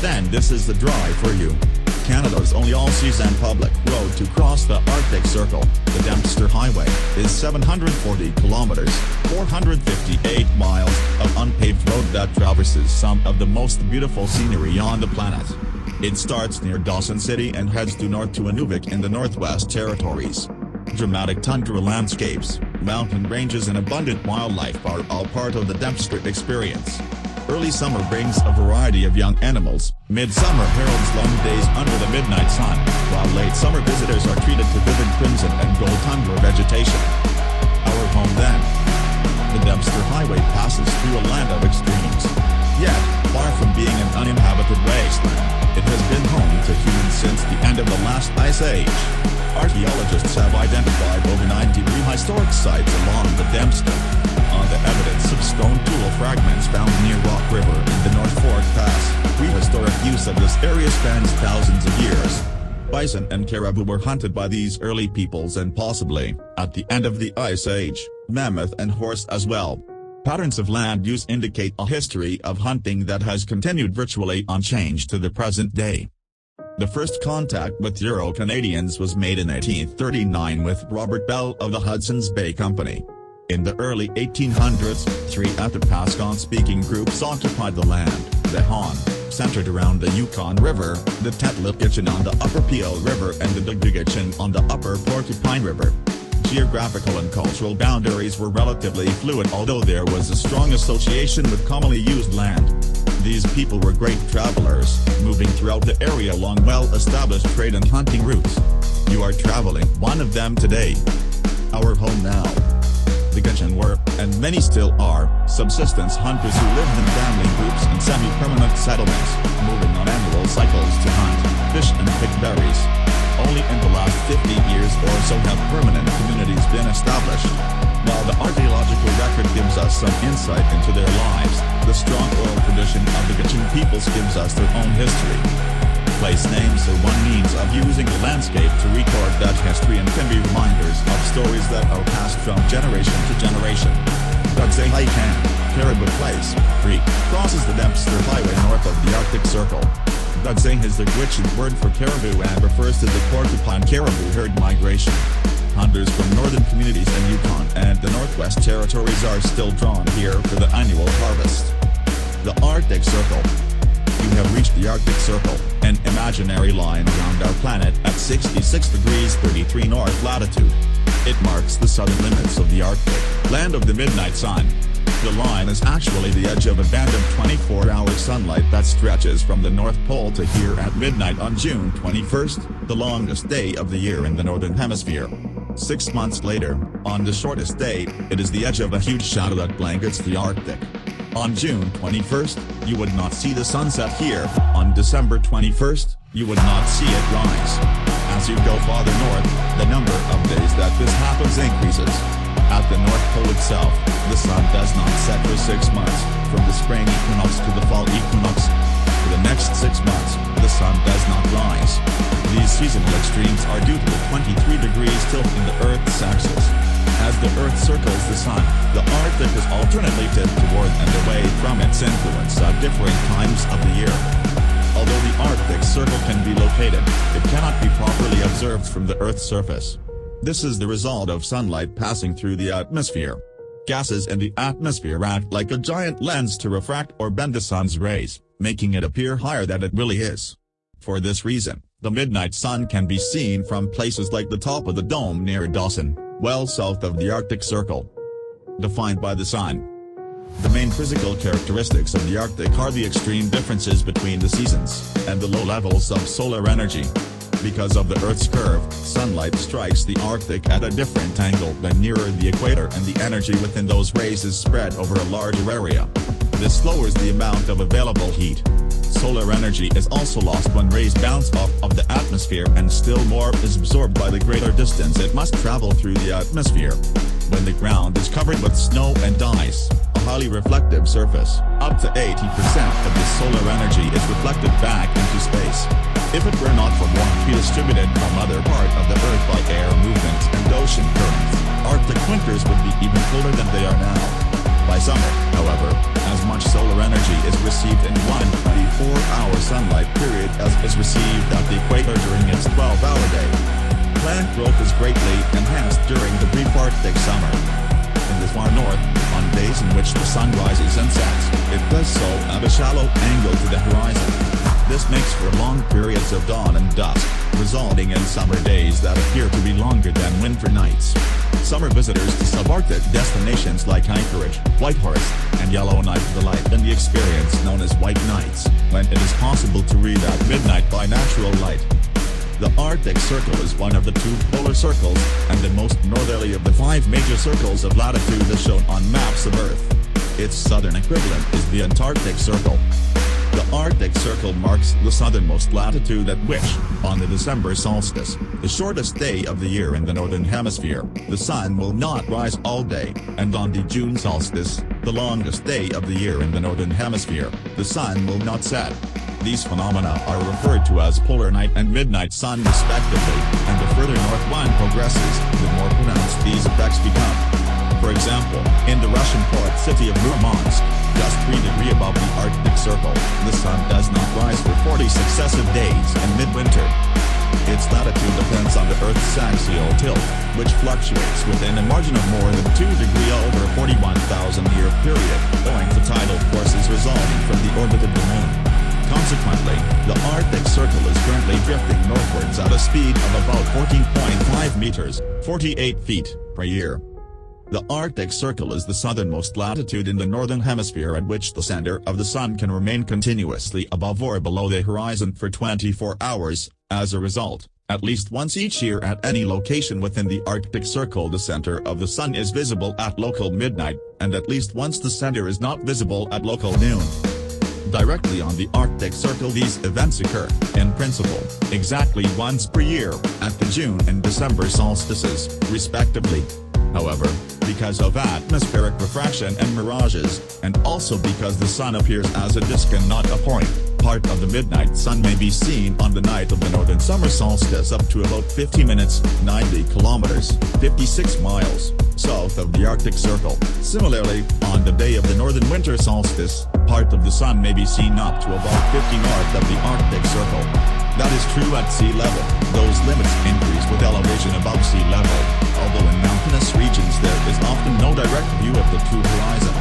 then this is the drive for you. Canada's only all-season public road to cross the Arctic Circle, the Dempster Highway, is 740 kilometers, 458 miles, of unpaved road that traverses some of the most beautiful scenery on the planet. It starts near Dawson City and heads due north to Inuvik in the Northwest Territories. Dramatic tundra landscapes, mountain ranges and abundant wildlife are all part of the Dempster experience. Early summer brings a variety of young animals, midsummer heralds long days under the midnight sun, while late summer visitors are treated to vivid crimson and gold tundra vegetation. Our home then. The Dempster Highway passes through a land of extremes. Yet, far from being an uninhabited wasteland, it has been home to humans since the end of the last ice age. Archaeologists have identified over 90 prehistoric sites along the Dempster. On the evidence of stone tool fragments found near Rock River in the North Fork Pass, prehistoric use of this area spans thousands of years. Bison and caribou were hunted by these early peoples and possibly, at the end of the Ice Age, mammoth and horse as well. Patterns of land use indicate a history of hunting that has continued virtually unchanged to the present day. The first contact with Euro-Canadians was made in 1839 with Robert Bell of the Hudson's Bay Company. In the early 1800s, three Athabascan-speaking groups occupied the land: the Han, centered around the Yukon River, the Tetlitchin on the Upper Peel River and the Dugdugichin on the Upper Porcupine River. Geographical and cultural boundaries were relatively fluid, although there was a strong association with commonly used land. These people were great travelers, moving throughout the area along well-established trade and hunting routes. You are traveling one of them today. Our home now. The Gitchin were, and many still are, subsistence hunters who lived in family groups and semi-permanent settlements, moving on annual cycles to hunt, fish and pick berries. Only in the last 50 years or so have permanent communities been established. While the archaeological record gives us some insight into their lives, the strong oral tradition of the Gitchin peoples gives us their own history. Place names are one means of using the landscape to record that history and can be reminders of stories that are passed from generation to generation. Dugzay Highcan, Caribou Place, Creek, crosses the Dempster Highway north of the Arctic Circle. Dugzay is the Gitchin word for caribou and refers to the porcupine caribou herd migration. Hunters from northern communities in Yukon and the Northwest Territories are still drawn here for the annual harvest. The Arctic Circle. You have reached the Arctic Circle, an imaginary line around our planet at 66 degrees 33 north latitude. It marks the southern limits of the Arctic, land of the midnight sun. The line is actually the edge of a band of 24-hour sunlight that stretches from the North Pole to here at midnight on June 21st, the longest day of the year in the Northern Hemisphere. 6 months later, on the shortest day, it is the edge of a huge shadow that blankets the Arctic. On June 21st, you would not see the sunset here. On December 21st, you would not see it rise. As you go farther north, the number of days that this happens increases. At the North Pole itself, the sun does not set for 6 months, from the spring equinox to the fall equinox. For the next 6 months, the sun does not rise. These seasonal extremes are due to the 23 degrees tilt in the Earth's axis. As the Earth circles the sun, the Arctic is alternately tipped toward and away from its influence at different times of the year. Although the Arctic Circle can be located, it cannot be properly observed from the Earth's surface. This is the result of sunlight passing through the atmosphere. Gases in the atmosphere act like a giant lens to refract or bend the sun's rays, making it appear higher than it really is. For this reason, the midnight sun can be seen from places like the top of the dome near Dawson, well south of the Arctic Circle. Defined by the sun. The main physical characteristics of the Arctic are the extreme differences between the seasons, and the low levels of solar energy. Because of the Earth's curve, sunlight strikes the Arctic at a different angle than nearer the equator, and the energy within those rays is spread over a larger area. This lowers the amount of available heat. Solar energy is also lost when rays bounce off of the atmosphere, and still more is absorbed by the greater distance it must travel through the atmosphere. When the ground is covered with snow and ice, a highly reflective surface, up to 80% of the solar energy is reflected back into space. If it were not for warmth distributed from other part of the Earth by air movement and ocean currents, Arctic winters would be even colder than they are now. By summer, however, as much solar energy is received in one 24-hour sunlight period as is received at the equator during its 12-hour day. Plant growth is greatly enhanced during the brief Arctic summer. In the far north, on days in which the sun rises and sets, it does so at a shallow angle to the horizon. This makes for long periods of dawn and dusk, resulting in summer days that appear to be longer than winter nights. Summer visitors to subarctic destinations like Anchorage, Whitehorse, and Yellowknife delight in the experience known as white nights, when it is possible to read at midnight by natural light. The Arctic Circle is one of the two polar circles, and the most northerly of the 5 major circles of latitude as shown on maps of Earth. Its southern equivalent is the Antarctic Circle. The Arctic Circle marks the southernmost latitude at which, on the December solstice, the shortest day of the year in the northern hemisphere, the sun will not rise all day, and on the June solstice, the longest day of the year in the northern hemisphere, the sun will not set. These phenomena are referred to as polar night and midnight sun respectively, and the further north one progresses, the more pronounced these effects become. For example, in the Russian port city of Murmansk, just 3 degrees above the Arctic Circle, the sun does not rise for 40 successive days in midwinter. Its latitude depends on the Earth's axial tilt, which fluctuates within a margin of more than 2 degrees over a 41,000-year period, owing to tidal forces resulting from the orbit of the Moon. Consequently, the Arctic Circle is currently drifting northwards at a speed of about 14.5 meters, 48 feet, per year. The Arctic Circle is the southernmost latitude in the northern hemisphere at which the center of the sun can remain continuously above or below the horizon for 24 hours. As a result, at least once each year at any location within the Arctic Circle the center of the sun is visible at local midnight, and at least once the center is not visible at local noon. Directly on the Arctic Circle these events occur, in principle, exactly once per year, at the June and December solstices, respectively. However, because of atmospheric refraction and mirages, and also because the sun appears as a disk and not a point, part of the midnight sun may be seen on the night of the northern summer solstice up to about 50 minutes, 90 kilometers, 56 miles, south of the Arctic Circle. Similarly, on the day of the northern winter solstice, part of the sun may be seen up to about 50 north of the Arctic Circle. That is true at sea level. Those limits increase with elevation above sea level, although in mountainous regions there is often no direct view of the true horizon.